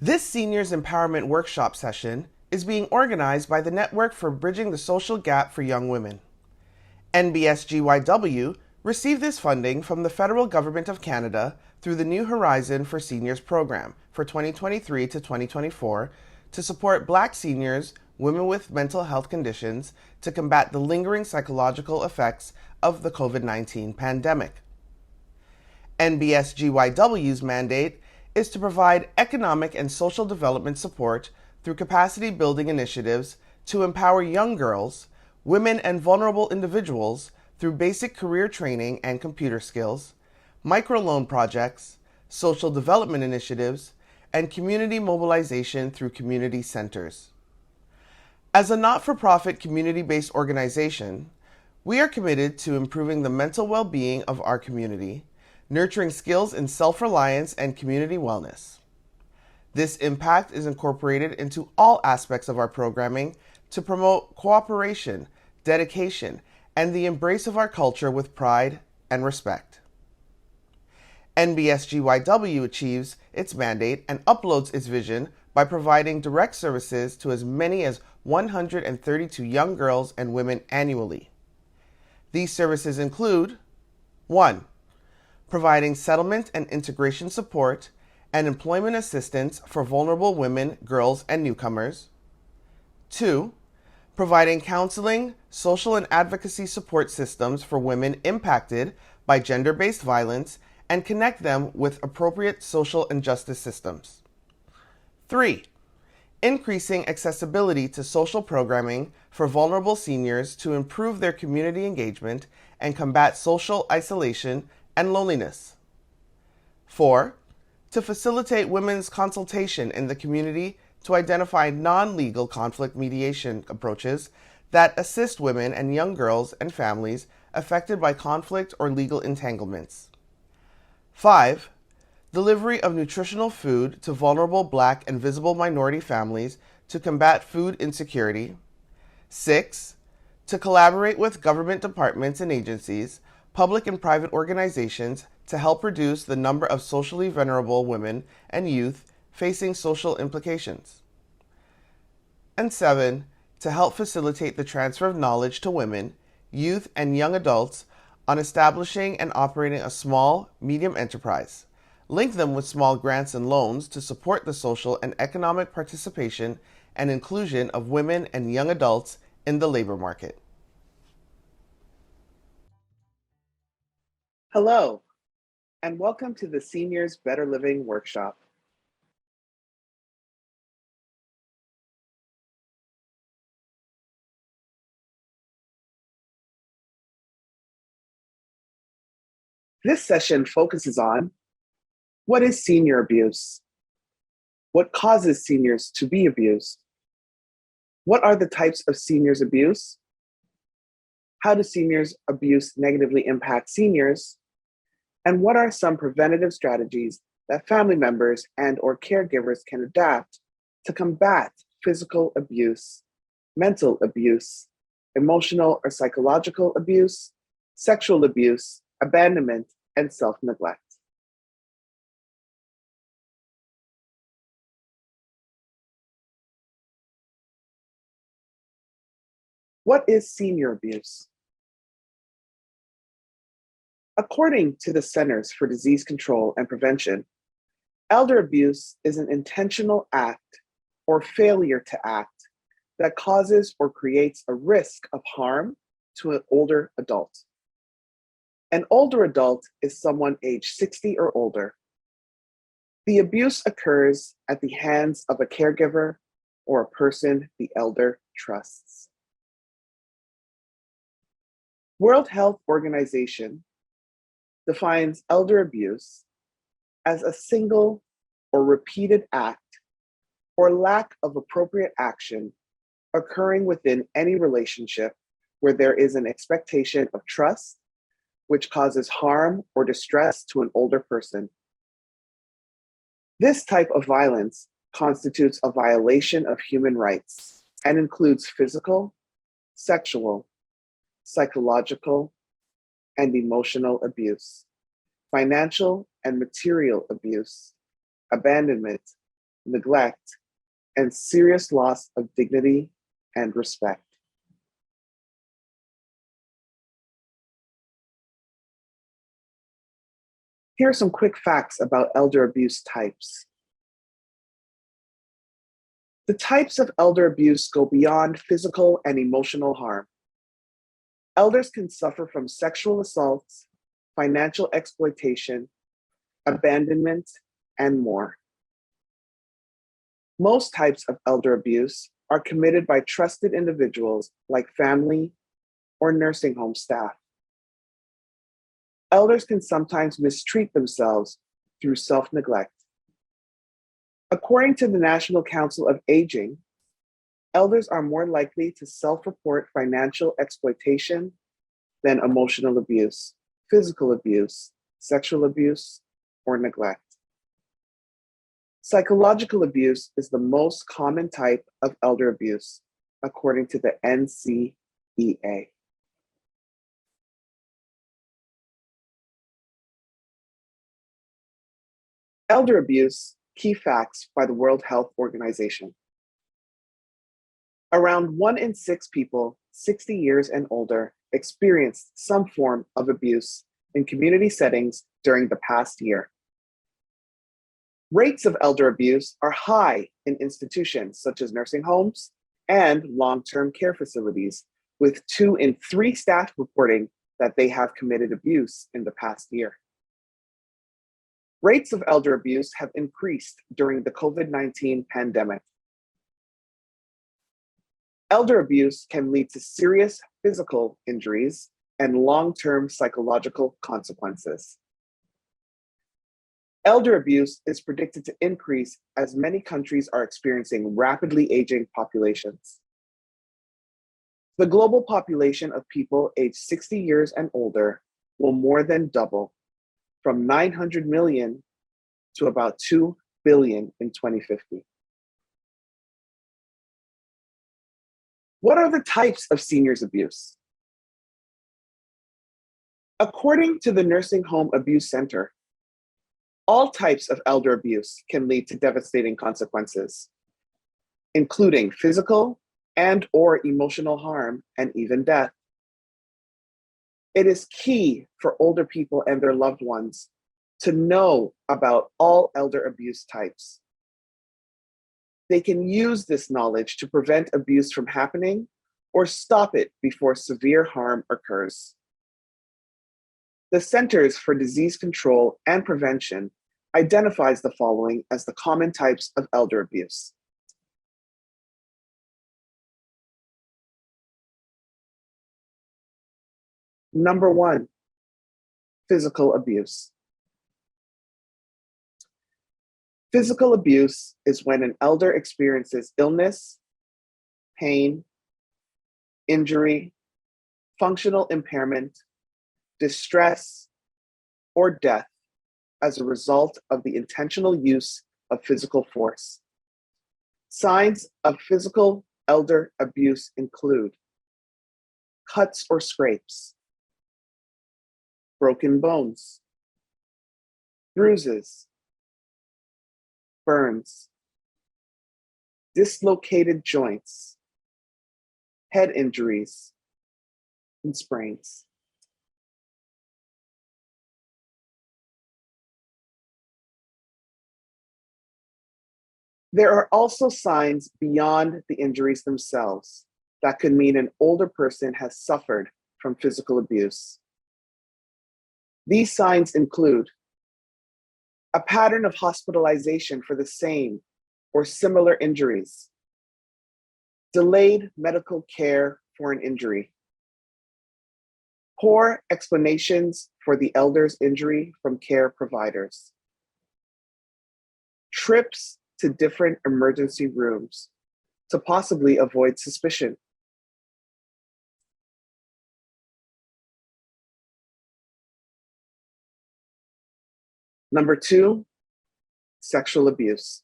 This Seniors Empowerment Workshop session is being organized by the Network for Bridging the Social Gap for Young Women. NBSGYW received this funding from the federal government of Canada through the New Horizon for Seniors program for 2023 to 2024 to support Black seniors, women with mental health conditions, to combat the lingering psychological effects of the COVID-19 pandemic. NBSGYW's mandate is to provide economic and social development support through capacity building initiatives to empower young girls, women, and vulnerable individuals through basic career training and computer skills, microloan projects, social development initiatives, and community mobilization through community centers. As a not-for-profit community-based organization, we are committed to improving the mental well-being of our community, nurturing skills in self-reliance and community wellness. This impact is incorporated into all aspects of our programming to promote cooperation, dedication, and the embrace of our culture with pride and respect. NBSGYW achieves its mandate and uploads its vision by providing direct services to as many as 132 young girls and women annually. These services include 1. Providing settlement and integration support and employment assistance for vulnerable women, girls, and newcomers. 2. Providing counseling, social and advocacy support systems for women impacted by gender-based violence and connect them with appropriate social and justice systems. 3. Increasing accessibility to social programming for vulnerable seniors to improve their community engagement and combat social isolation and loneliness. 4. To facilitate women's consultation in the community to identify non-legal conflict mediation approaches that assist women and young girls and families affected by conflict or legal entanglements. 5. Delivery of nutritional food to vulnerable Black and visible minority families to combat food insecurity. 6. To collaborate with government departments and agencies, public and private organizations to help reduce the number of socially vulnerable women and youth facing social implications. And 7. To help facilitate the transfer of knowledge to women, youth, and young adults on establishing and operating a small, medium enterprise. Link them with small grants and loans to support the social and economic participation and inclusion of women and young adults in the labor market. Hello, and welcome to the Seniors Better Living Workshop. This session focuses on what is senior abuse? What causes seniors to be abused? What are the types of seniors abuse? How does seniors abuse negatively impact seniors? And what are some preventative strategies that family members and/or caregivers can adapt to combat physical abuse, mental abuse, emotional or psychological abuse, sexual abuse, abandonment, and self-neglect? What is senior abuse? According to the Centers for Disease Control and Prevention, elder abuse is an intentional act or failure to act that causes or creates a risk of harm to an older adult. An older adult is someone age 60 or older. The abuse occurs at the hands of a caregiver or a person the elder trusts. World Health Organization defines elder abuse as a single or repeated act or lack of appropriate action occurring within any relationship where there is an expectation of trust, which causes harm or distress to an older person. This type of violence constitutes a violation of human rights and includes physical, sexual, psychological, and emotional abuse, financial and material abuse, abandonment, neglect, and serious loss of dignity and respect. Here are some quick facts about elder abuse types. The types of elder abuse go beyond physical and emotional harm. Elders can suffer from sexual assaults, financial exploitation, abandonment, and more. Most types of elder abuse are committed by trusted individuals like family or nursing home staff. Elders can sometimes mistreat themselves through self-neglect. According to the National Council of Aging, elders are more likely to self-report financial exploitation than emotional abuse, physical abuse, sexual abuse, or neglect. Psychological abuse is the most common type of elder abuse, according to the NCEA. Elder abuse, key facts by the World Health Organization. Around 1 in 6 people 60 years and older experienced some form of abuse in community settings during the past year. Rates of elder abuse are high in institutions such as nursing homes and long-term care facilities, with 2 in 3 staff reporting that they have committed abuse in the past year. Rates of elder abuse have increased during the COVID-19 pandemic. Elder abuse can lead to serious physical injuries and long-term psychological consequences. Elder abuse is predicted to increase as many countries are experiencing rapidly aging populations. The global population of people aged 60 years and older will more than double, from 900 million to about 2 billion in 2050. What are the types of seniors abuse? According to the Nursing Home Abuse Center, all types of elder abuse can lead to devastating consequences, including physical and/or emotional harm and even death. It is key for older people and their loved ones to know about all elder abuse types. They can use this knowledge to prevent abuse from happening or stop it before severe harm occurs. The Centers for Disease Control and Prevention identifies the following as the common types of elder abuse. Number 1, physical abuse. Physical abuse is when an elder experiences illness, pain, injury, functional impairment, distress, or death as a result of the intentional use of physical force. Signs of physical elder abuse include cuts or scrapes, broken bones, bruises, burns, dislocated joints, head injuries, and sprains. There are also signs beyond the injuries themselves that could mean an older person has suffered from physical abuse. These signs include a pattern of hospitalization for the same or similar injuries, delayed medical care for an injury, poor explanations for the elder's injury from care providers, trips to different emergency rooms to possibly avoid suspicion. Number 2, sexual abuse.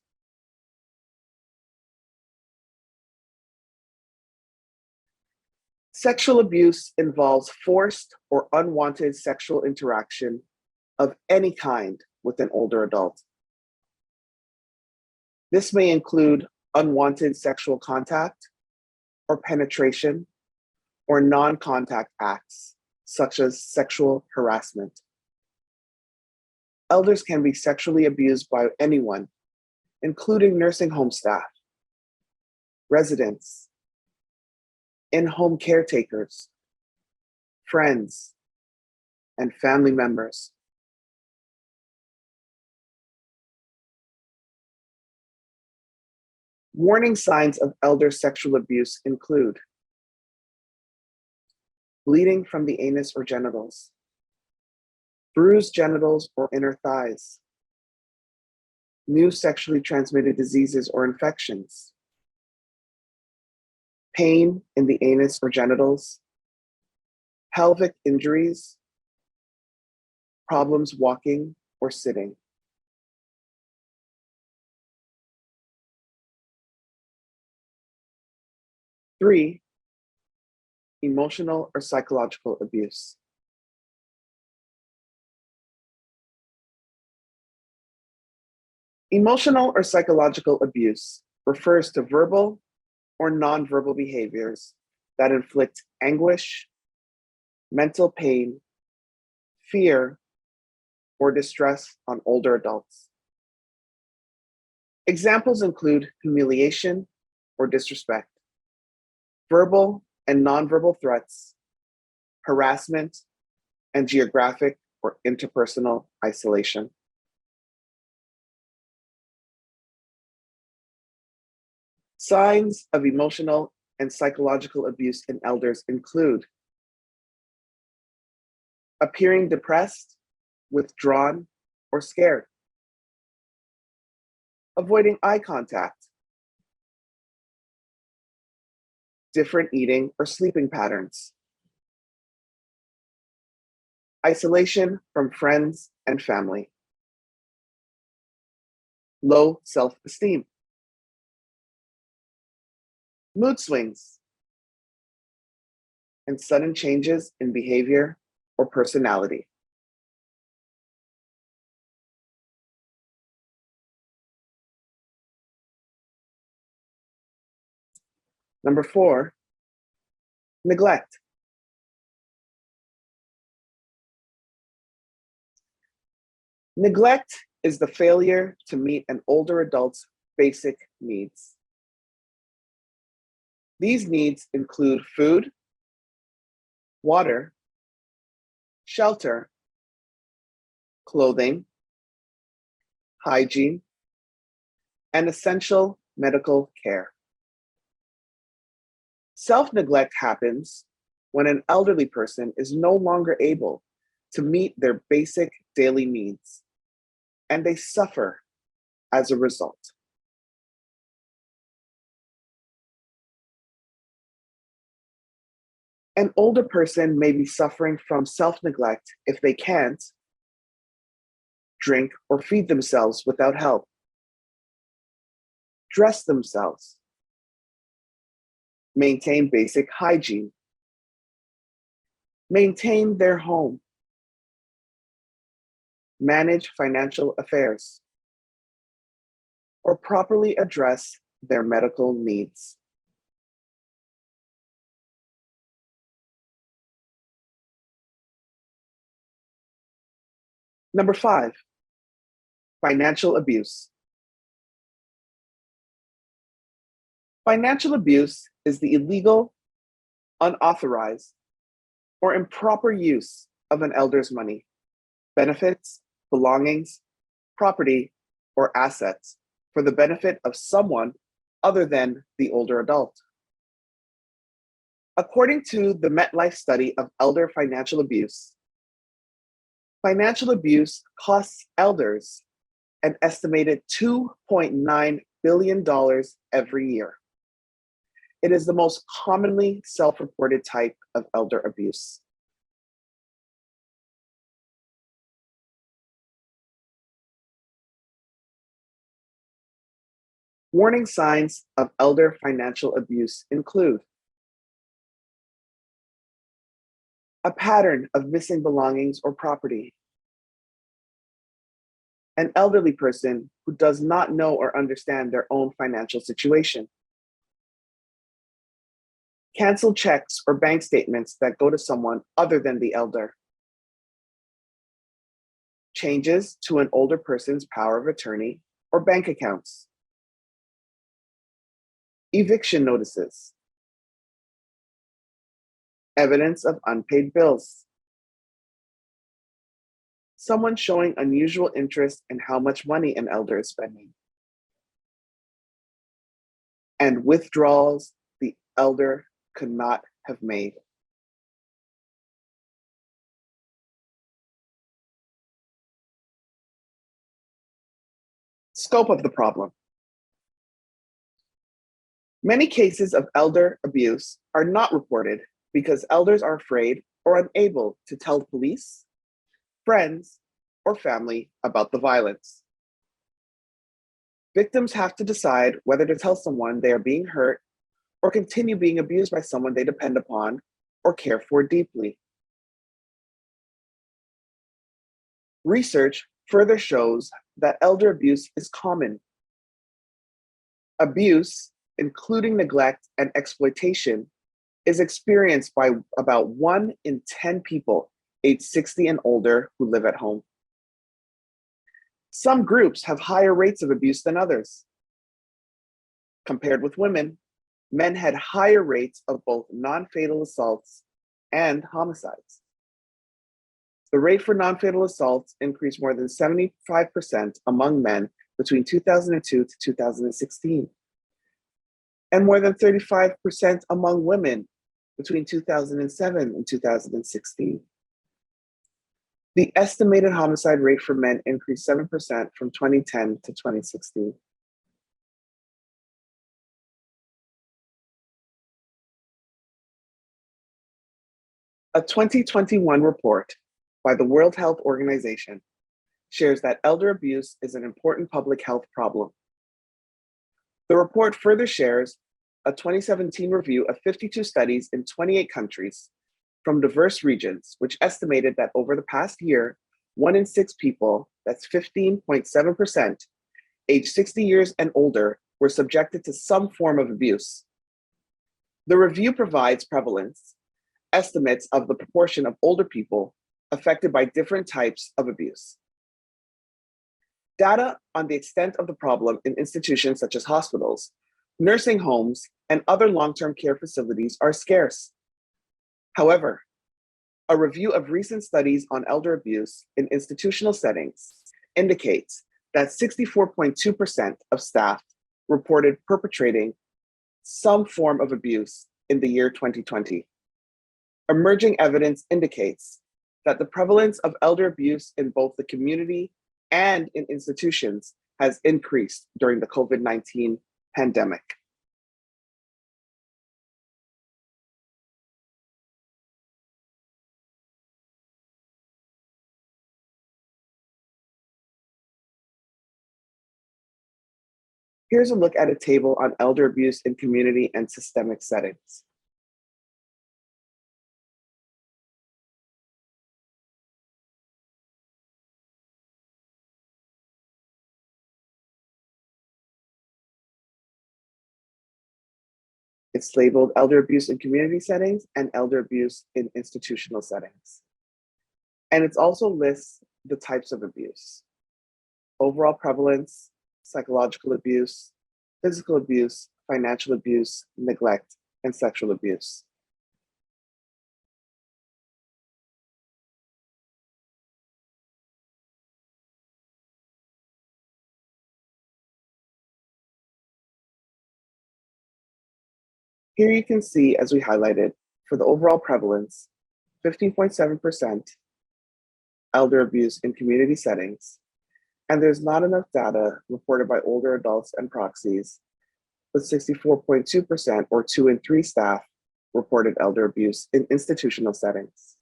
Sexual abuse involves forced or unwanted sexual interaction of any kind with an older adult. This may include unwanted sexual contact or penetration or non-contact acts, such as sexual harassment. Elders can be sexually abused by anyone, including nursing home staff, residents, in-home caretakers, friends, and family members. Warning signs of elder sexual abuse include bleeding from the anus or genitals, bruised genitals or inner thighs, new sexually transmitted diseases or infections, pain in the anus or genitals, pelvic injuries, problems walking or sitting. Three, emotional or psychological abuse. Emotional or psychological abuse refers to verbal or nonverbal behaviors that inflict anguish, mental pain, fear, or distress on older adults. Examples include humiliation or disrespect, verbal and nonverbal threats, harassment, and geographic or interpersonal isolation. Signs of emotional and psychological abuse in elders include appearing depressed, withdrawn, or scared, avoiding eye contact, different eating or sleeping patterns, isolation from friends and family, low self-esteem, mood swings, and sudden changes in behavior or personality. Number 4, neglect. Neglect is the failure to meet an older adult's basic needs. These needs include food, water, shelter, clothing, hygiene, and essential medical care. Self-neglect happens when an elderly person is no longer able to meet their basic daily needs, and they suffer as a result. An older person may be suffering from self-neglect if they can't drink or feed themselves without help, dress themselves, maintain basic hygiene, maintain their home, manage financial affairs, or properly address their medical needs. Number 5, financial abuse. Financial abuse is the illegal, unauthorized, or improper use of an elder's money, benefits, belongings, property, or assets for the benefit of someone other than the older adult. According to the MetLife study of elder financial abuse costs elders an estimated $2.9 billion every year. It is the most commonly self-reported type of elder abuse. Warning signs of elder financial abuse include a pattern of missing belongings or property, an elderly person who does not know or understand their own financial situation, cancel checks or bank statements that go to someone other than the elder, changes to an older person's power of attorney or bank accounts, eviction notices, evidence of unpaid bills, someone showing unusual interest in how much money an elder is spending, and withdrawals the elder could not have made. Scope of the problem. Many cases of elder abuse are not reported because elders are afraid or unable to tell police, friends, or family about the violence. Victims have to decide whether to tell someone they are being hurt or continue being abused by someone they depend upon or care for deeply. Research further shows that elder abuse is common. Abuse, including neglect and exploitation, is experienced by about 1 in 10 people aged 60 and older who live at home. Some groups have higher rates of abuse than others. Compared with women, men had higher rates of both non-fatal assaults and homicides. The rate for non-fatal assaults increased more than 75% among men between 2002 to 2016, and more than 35% among women between 2007 and 2016. The estimated homicide rate for men increased 7% from 2010 to 2016. A 2021 report by the World Health Organization shares that elder abuse is an important public health problem. The report further shares a 2017 review of 52 studies in 28 countries from diverse regions, which estimated that over the past year, 1 in 6 people, that's 15.7%, aged 60 years and older, were subjected to some form of abuse. The review provides prevalence estimates of the proportion of older people affected by different types of abuse. Data on the extent of the problem in institutions such as hospitals, nursing homes, and other long-term care facilities are scarce. However, a review of recent studies on elder abuse in institutional settings indicates that 64.2% of staff reported perpetrating some form of abuse in the year 2020. Emerging evidence indicates that the prevalence of elder abuse in both the community and in institutions has increased during the COVID-19 pandemic. Here's a look at a table on elder abuse in community and systemic settings. It's labeled elder abuse in community settings and elder abuse in institutional settings. And it also lists the types of abuse: overall prevalence, psychological abuse, physical abuse, financial abuse, neglect, and sexual abuse. Here you can see, as we highlighted, for the overall prevalence, 15.7% elder abuse in community settings, and there's not enough data reported by older adults and proxies, with 64.2% or 2 in 3 staff reported elder abuse in institutional settings.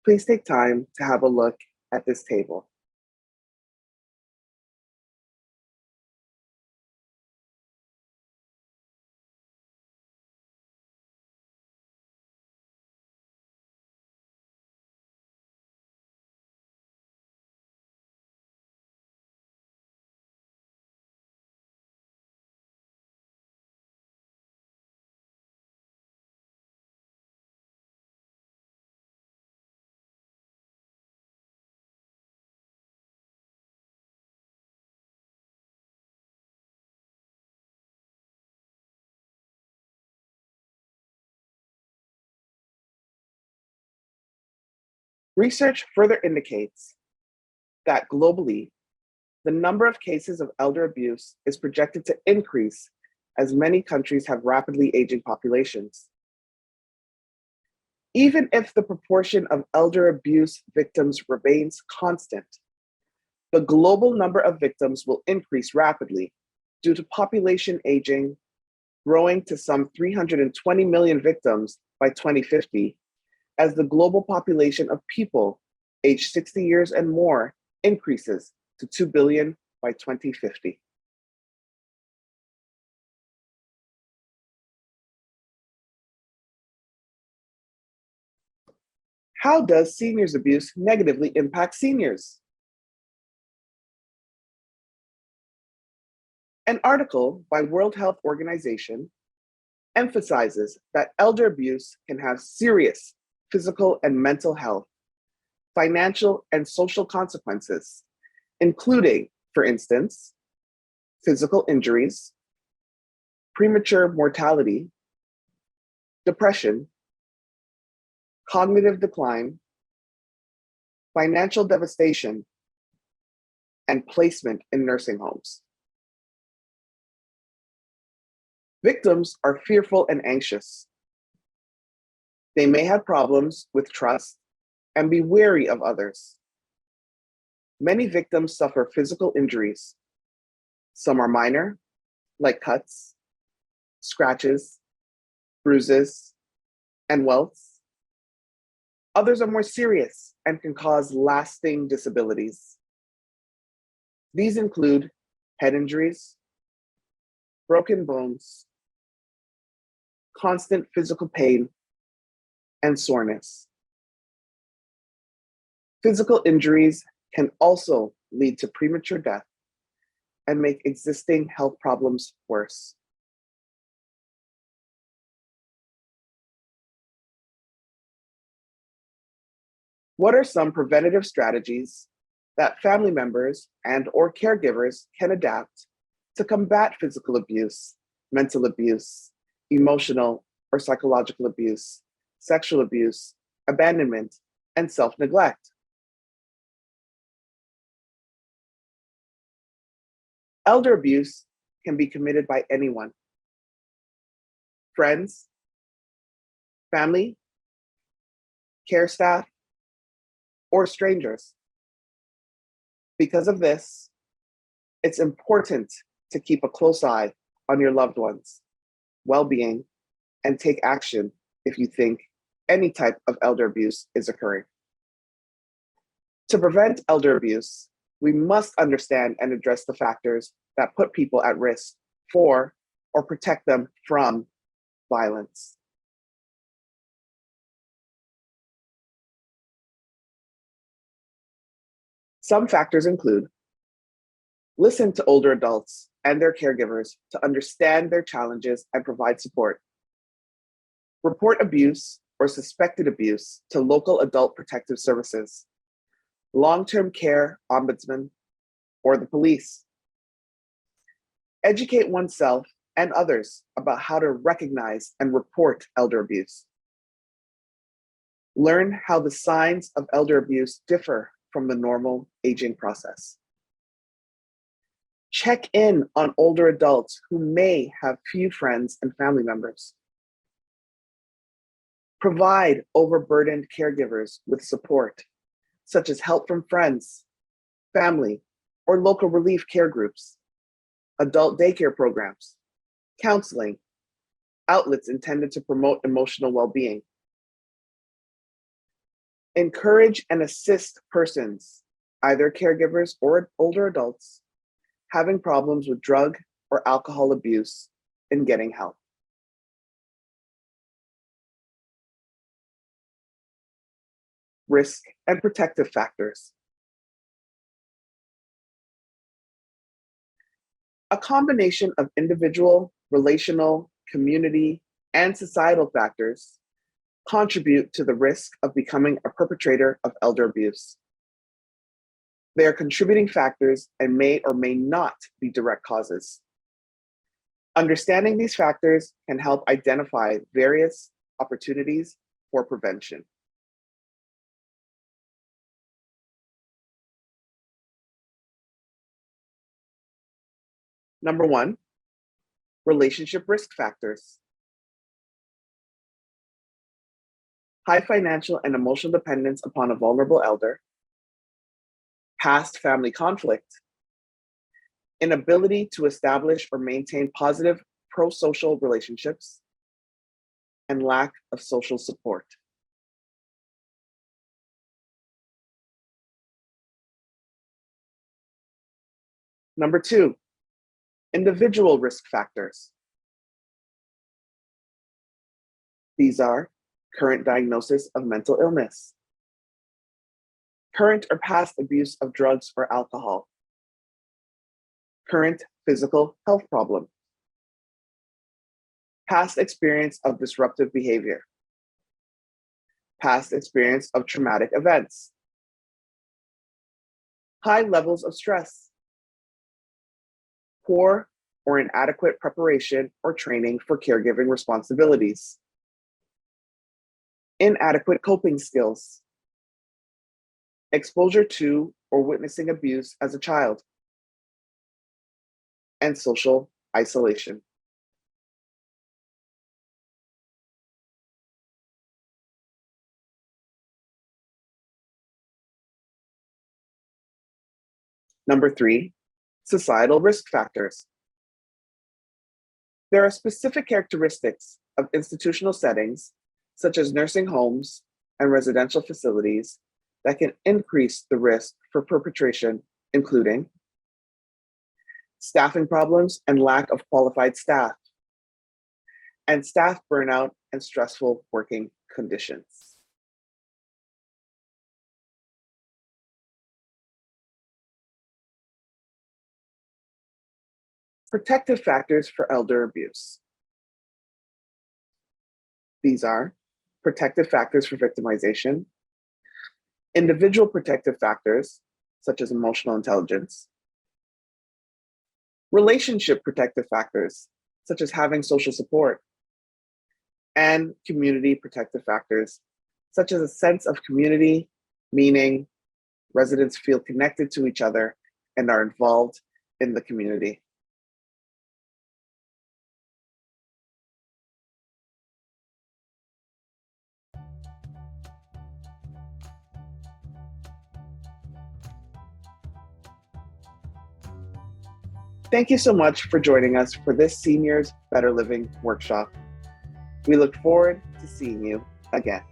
Please take time to have a look at this table. Research further indicates that globally, the number of cases of elder abuse is projected to increase as many countries have rapidly aging populations. Even if the proportion of elder abuse victims remains constant, the global number of victims will increase rapidly due to population aging, growing to some 320 million victims by 2050, as the global population of people aged 60 years and more increases to 2 billion by 2050. How does seniors abuse negatively impact seniors? An article by World Health Organization emphasizes that elder abuse can have serious physical and mental health, financial and social consequences, including, for instance, physical injuries, premature mortality, depression, cognitive decline, financial devastation, and placement in nursing homes. Victims are fearful and anxious. They may have problems with trust and be wary of others. Many victims suffer physical injuries. Some are minor, like cuts, scratches, bruises, and welts. Others are more serious and can cause lasting disabilities. These include head injuries, broken bones, constant physical pain, and soreness. Physical injuries can also lead to premature death and make existing health problems worse. What are some preventative strategies that family members and/or caregivers can adapt to combat physical abuse, mental abuse, emotional or psychological abuse, sexual abuse, abandonment, and self-neglect? Elder abuse can be committed by anyone: friends, family, care staff, or strangers. Because of this, it's important to keep a close eye on your loved ones' well-being and take action if you think any type of elder abuse is occurring. To prevent elder abuse, we must understand and address the factors that put people at risk for or protect them from violence. Some factors include: listen to older adults and their caregivers to understand their challenges and provide support. Report abuse or suspected abuse to local adult protective services, long-term care ombudsman, or the police. Educate oneself and others about how to recognize and report elder abuse. Learn how the signs of elder abuse differ from the normal aging process. Check in on older adults who may have few friends and family members. Provide overburdened caregivers with support, such as help from friends, family, or local relief care groups, adult daycare programs, counseling, outlets intended to promote emotional well-being. Encourage and assist persons, either caregivers or older adults, having problems with drug or alcohol abuse in getting help. Risk and protective factors. A combination of individual, relational, community, and societal factors contribute to the risk of becoming a perpetrator of elder abuse. They are contributing factors and may or may not be direct causes. Understanding these factors can help identify various opportunities for prevention. Number 1, relationship risk factors. High financial and emotional dependence upon a vulnerable elder, past family conflict, inability to establish or maintain positive pro-social relationships, and lack of social support. Number 2, individual risk factors. These are current diagnosis of mental illness, current or past abuse of drugs or alcohol, current physical health problem, past experience of disruptive behavior, past experience of traumatic events, high levels of stress, poor or inadequate preparation or training for caregiving responsibilities, inadequate coping skills, exposure to or witnessing abuse as a child, and social isolation. Number 3, societal risk factors. There are specific characteristics of institutional settings, such as nursing homes and residential facilities, that can increase the risk for perpetration, including staffing problems and lack of qualified staff, and staff burnout and stressful working conditions. Protective factors for elder abuse. These are protective factors for victimization, individual protective factors, such as emotional intelligence, relationship protective factors, such as having social support, and community protective factors, such as a sense of community, meaning residents feel connected to each other and are involved in the community. Thank you so much for joining us for this Seniors Better Living workshop. We look forward to seeing you again.